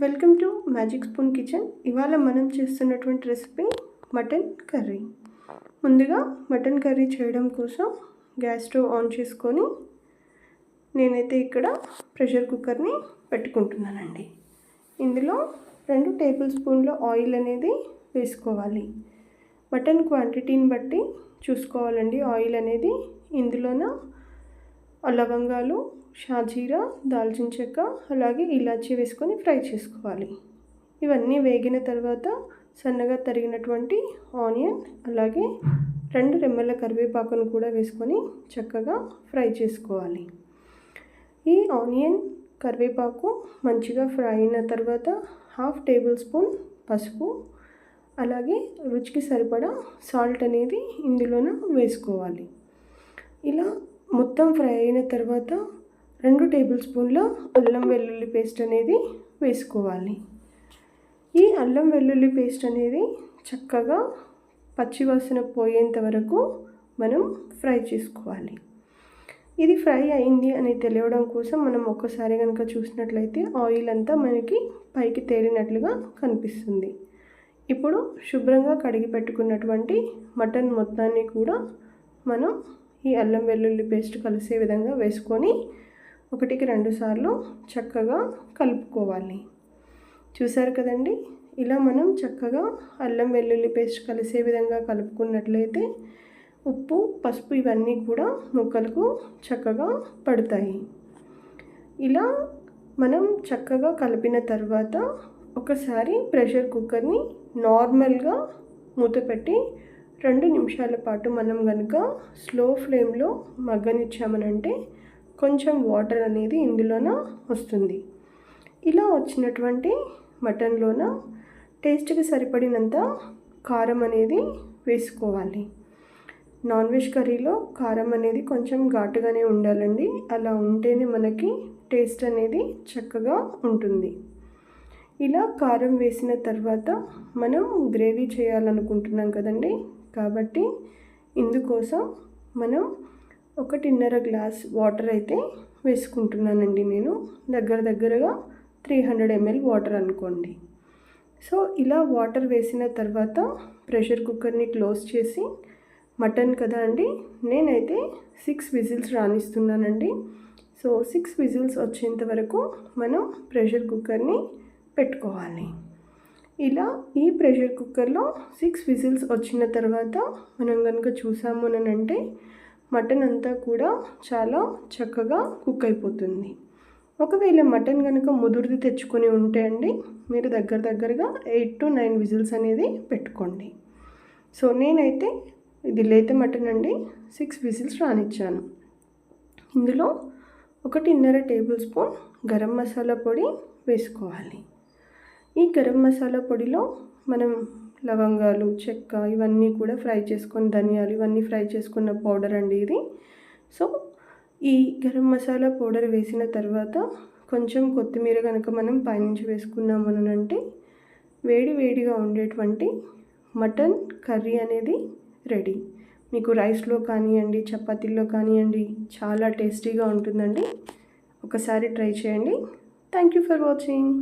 Welcome to magic spoon kitchen. ఇవాళ మనం చేస్తున్నటువంటి రెసిపీ మటన్ కర్రీ. ముందుగా మటన్ కర్రీ చేయడం కోసం గ్యాస్ స్టవ్ ఆన్ చేసుకొని నేనైతే ఇక్కడ ప్రెషర్ కుక్కర్ని పెట్టుకుంటున్నానండి. ఇందులో 2 టేబుల్ స్పూన్ల ఆయిల్ అనేది వేసుకోవాలి. మటన్ క్వాంటిటీని బట్టి చూసుకోవాలండి ఆయిల్ అనేది. ఇందులోన లవంగాలు, షాజీరా, దాల్చిన చెక్క, అలాగే ఇలాచీ వేసుకొని ఫ్రై చేసుకోవాలి. ఇవన్నీ వేగిన తర్వాత సన్నగా తరిగినటువంటి ఆనియన్, అలాగే 2 రెమ్మల కరివేపాకును కూడా వేసుకొని చక్కగా ఫ్రై చేసుకోవాలి. ఈ ఆనియన్, కరివేపాకు మంచిగా ఫ్రై అయిన తర్వాత 1/2 టేబుల్ స్పూన్ పసుపు, అలాగే రుచికి సరిపడా సాల్ట్ అనేది ఇందులోన వేసుకోవాలి. ఇలా మొత్తం ఫ్రై అయిన తర్వాత 2 టేబుల్ స్పూన్ల అల్లం వెల్లుల్లి పేస్ట్ అనేది వేసుకోవాలి. ఈ అల్లం వెల్లుల్లి పేస్ట్ అనేది చక్కగా పచ్చివాసన పోయేంత వరకు మనం ఫ్రై చేసుకోవాలి. ఇది ఫ్రై అయింది అని తెలియడం కోసం మనం ఒక్కసారి కనుక చూసినట్లయితే ఆయిల్ అంతా మనకి పైకి తేలినట్లుగా కనిపిస్తుంది. ఇప్పుడు శుభ్రంగా కడిగి పెట్టుకున్నటువంటి మటన్ మొత్తాన్ని కూడా మనం ఈ అల్లం వెల్లుల్లి పేస్ట్ కలిసే విధంగా వేసుకొని 1కి 2 సార్లు చక్కగా కలుపుకోవాలి. చూసారు కదండి, ఇలా మనం చక్కగా అల్లం వెల్లుల్లి పేస్ట్ కలిసే విధంగా కలుపుకున్నట్లయితే ఉప్పు, పసుపు ఇవన్నీ కూడా ముక్కలకు చక్కగా పడతాయి. ఇలా మనం చక్కగా కలిపిన తర్వాత ఒకసారి ప్రెషర్ కుక్కర్ని నార్మల్గా మూత పెట్టి 2 నిమిషాల పాటు మనం కనుక స్లో ఫ్లేమ్లో మగ్గనిచ్చామనంటే కొంచెం వాటర్ అనేది ఇందులోన వస్తుంది. ఇలా వచ్చినటువంటి మటన్లోన టేస్ట్కి సరిపడినంత కారం అనేది వేసుకోవాలి. నాన్ వెజ్ కర్రీలో కారం అనేది కొంచెం ఘాటుగానే ఉండాలండి. అలా ఉంటేనే మనకి టేస్ట్ అనేది చక్కగా ఉంటుంది. ఇలా కారం వేసిన తర్వాత మనం గ్రేవీ చేయాలనుకుంటున్నాం కదండి, కాబట్టి ఇందుకోసం మనం 1.5 గ్లాస్ వాటర్ అయితే వేసుకుంటున్నానండి. నేను దగ్గరగా 300 ml వాటర్ అనుకోండి. సో ఇలా వాటర్ వేసిన తర్వాత ప్రెషర్ కుక్కర్ని క్లోజ్ చేసి, మటన్ కదా అండి, నేనైతే 6 విజిల్స్ రానిస్తున్నానండి. సో 6 విజిల్స్ వచ్చేంత వరకు మనం ప్రెషర్ కుక్కర్ని పెట్టుకోవాలి. ఇలా ఈ ప్రెషర్ కుక్కర్లో 6 విజిల్స్ వచ్చిన తర్వాత మనం కనుక చూసాము అని అంటే మటన్ అంతా కూడా చాలా చక్కగా కుక్ అయిపోతుంది. ఒకవేళ మటన్ కనుక ముదురుది తెచ్చుకొని ఉంటే అండి, మీరు దగ్గరగా 8 to 9 విజిల్స్ అనేది పెట్టుకోండి. సో నేనైతే ఇది లేత మటన్ అండి, 6 విజిల్స్ రానిచ్చాను. ఇందులో 1.5 టేబుల్ స్పూన్ గరం మసాలా పొడి వేసుకోవాలి. ఈ గరం మసాలా పొడిలో మనం లవంగాలు, చెక్క ఇవన్నీ కూడా ఫ్రై చేసుకొని, ధనియాలు ఇవన్నీ ఫ్రై చేసుకున్న పౌడర్ అండి ఇది. సో ఈ గరం మసాలా పౌడర్ వేసిన తర్వాత కొంచెం కొత్తిమీర కనుక మనం పైనుంచి వేసుకున్నాము అని అంటే వేడిగా ఉండేటువంటి మటన్ కర్రీ అనేది రెడీ. మీకు రైస్లో కానివ్వండి, చపాతీల్లో కానివ్వండి, చాలా టేస్టీగా ఉంటుందండి. ఒకసారి ట్రై చేయండి. Thank you for watching.